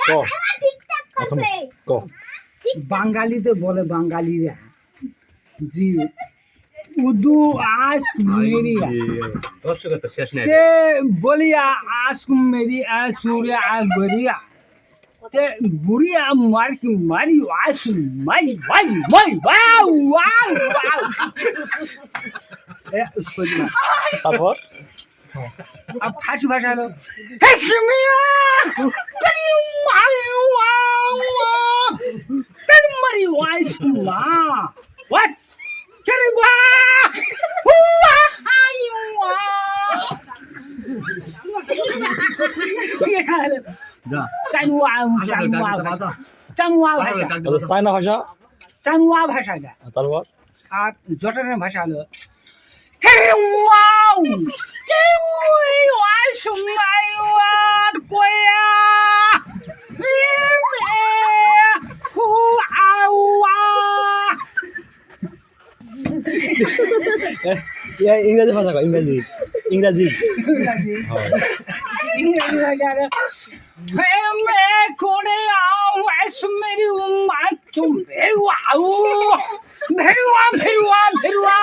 ক প্রথম ক বাঙালিতে বলে বাঙালিরা জি উদু আস মেরিয়া দর্শকের তো শেষ নেই ते बोलिया आस्क मेरी आ चूड़िया आ गोरिया ते बुढ़िया मार की मारी आस माई माई माई वाओ वाओ वाओ ए उसको दिया তারপর अब फारसी भाषा लो हेसमिया करी मारी वाओ करी मारी वाइस मा व्हाट करी वा हुआ हायुआ যা চায়না ভাষা চাংওয়া ভাষা তারপর আর জটানের ভাষা হলো ইংরেজি ভাষা কয় ইংরেজি ইংরেজি ইংরেজি ভাষা হলো করে मेरी तुम भेरुआ भेरुआ भेरुआ भेरुआ